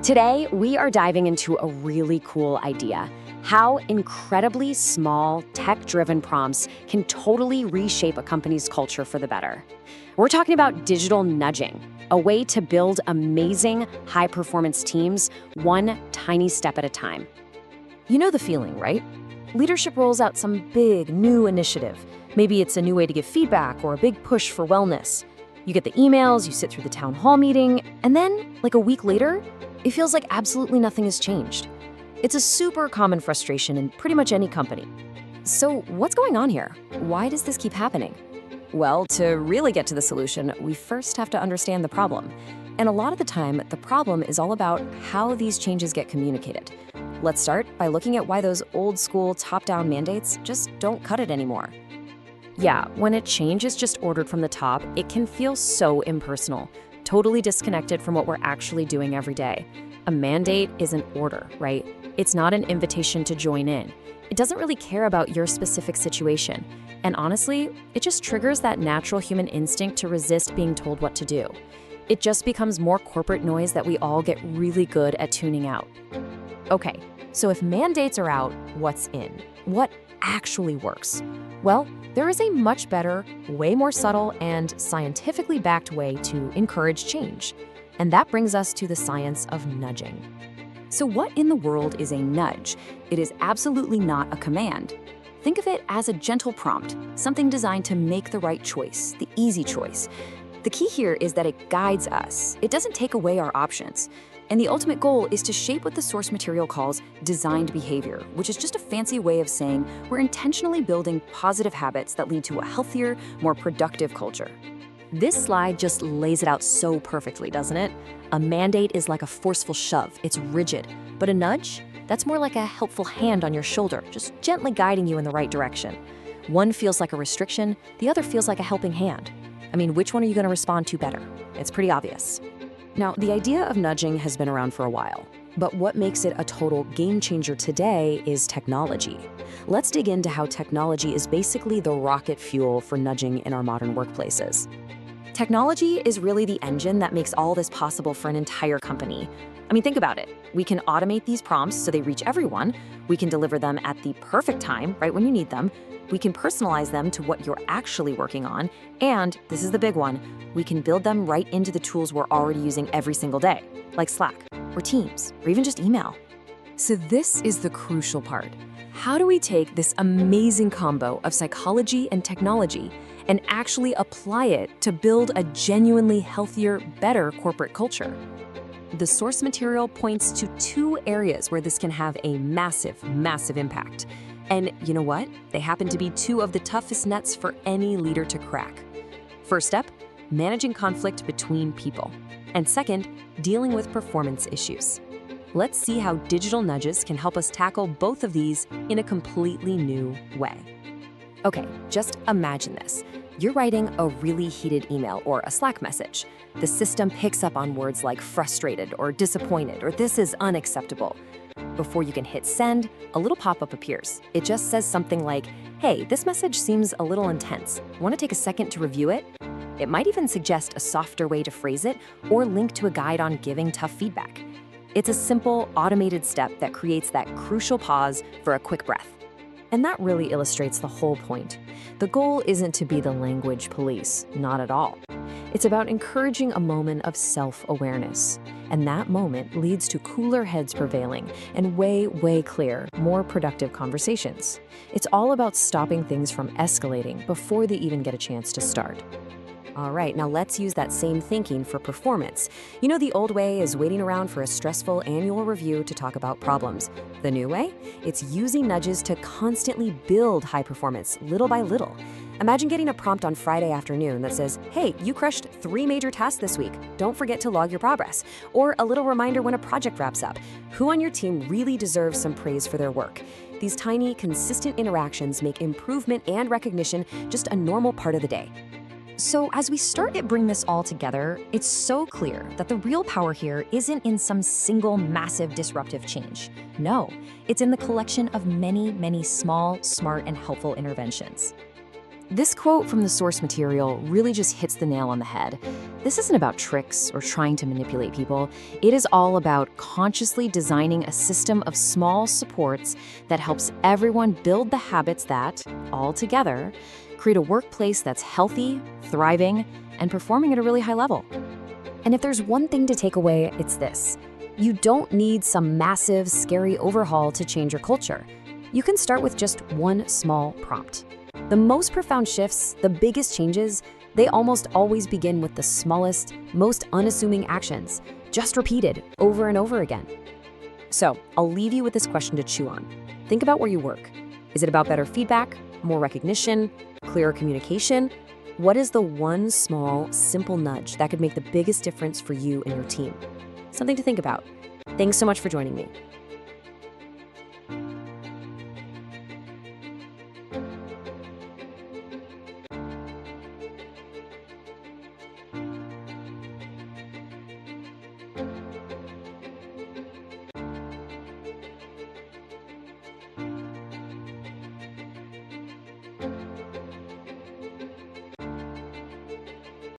Today, we are diving into a really cool idea: how incredibly small, tech-driven prompts can totally reshape a company's culture for the better. We're talking about digital nudging, a way to build amazing, high-performance teams one tiny step at a time. You know the feeling, right? Leadership rolls out some big, new initiative. Maybe it's a new way to give feedback or a big push for wellness. You get the emails, you sit through the town hall meeting, and then, like a week later, it feels like absolutely nothing has changed. It's a super common frustration in pretty much any company. So, what's going on here? Why does this keep happening? Well, to really get to the solution, we first have to understand the problem. And a lot of the time, the problem is all about how these changes get communicated. Let's start by looking at why those old school top-down mandates just don't cut it anymore. Yeah, when a change is just ordered from the top, it can feel so impersonal, totally disconnected from what we're actually doing every day. A mandate is an order, right? It's not an invitation to join in. It doesn't really care about your specific situation. And honestly, it just triggers that natural human instinct to resist being told what to do. It just becomes more corporate noise that we all get really good at tuning out. Okay, so if mandates are out, what's in? What actually works? Well, there is a much better, way more subtle, and scientifically backed way to encourage change. And that brings us to the science of nudging. So what in the world is a nudge? It is absolutely not a command. Think of it as a gentle prompt, something designed to make the right choice, the easy choice. The key here is that it guides us. It doesn't take away our options. And the ultimate goal is to shape what the source material calls designed behavior, which is just a fancy way of saying we're intentionally building positive habits that lead to a healthier, more productive culture. This slide just lays it out so perfectly, doesn't it? A mandate is like a forceful shove. It's rigid. But a nudge? That's more like a helpful hand on your shoulder, just gently guiding you in the right direction. One feels like a restriction, the other feels like a helping hand. I mean, which one are you going to respond to better? It's pretty obvious. Now, the idea of nudging has been around for a while, but what makes it a total game changer today is technology. Let's dig into how technology is basically the rocket fuel for nudging in our modern workplaces. Technology is really the engine that makes all this possible for an entire company. I mean, think about it. We can automate these prompts so they reach everyone. We can deliver them at the perfect time, right when you need them. We can personalize them to what you're actually working on. And this is the big one, we can build them right into the tools we're already using every single day, like Slack or Teams or even just email. So this is the crucial part. How do we take this amazing combo of psychology and technology and actually apply it to build a genuinely healthier, better corporate culture? The source material points to two areas where this can have a massive, massive impact. And you know what? They happen to be two of the toughest nuts for any leader to crack. First step, managing conflict between people. And second, dealing with performance issues. Let's see how digital nudges can help us tackle both of these in a completely new way. Okay, just imagine this. You're writing a really heated email or a Slack message. The system picks up on words like frustrated or disappointed or this is unacceptable. Before you can hit send, a little pop-up appears. It just says something like, hey, this message seems a little intense. Want to take a second to review it? It might even suggest a softer way to phrase it or link to a guide on giving tough feedback. It's a simple, automated step that creates that crucial pause for a quick breath. And that really illustrates the whole point. The goal isn't to be the language police, not at all. It's about encouraging a moment of self-awareness. And that moment leads to cooler heads prevailing and way clearer, more productive conversations. It's all about stopping things from escalating before they even get a chance to start. All right, now let's use that same thinking for performance. You know, the old way is waiting around for a stressful annual review to talk about problems. The new way? It's using nudges to constantly build high performance, little by little. Imagine getting a prompt on Friday afternoon that says, hey, you crushed 3 major tasks this week. Don't forget to log your progress. Or a little reminder when a project wraps up. Who on your team really deserves some praise for their work? These tiny, consistent interactions make improvement and recognition just a normal part of the day. So as we start to bring this all together, it's so clear that the real power here isn't in some single massive disruptive change. No, it's in the collection of many small, smart, and helpful interventions. This quote from the source material really just hits the nail on the head. This isn't about tricks or trying to manipulate people. It is all about consciously designing a system of small supports that helps everyone build the habits that, all together, create a workplace that's healthy, thriving, and performing at a really high level. And if there's one thing to take away, it's this. You don't need some massive, scary overhaul to change your culture. You can start with just one small prompt. The most profound shifts, the biggest changes, they almost always begin with the smallest, most unassuming actions, just repeated over and over again. So, I'll leave you with this question to chew on. Think about where you work. Is it about better feedback, more recognition, clearer communication? What is the one small, simple nudge that could make the biggest difference for you and your team? Something to think about. Thanks so much for joining me.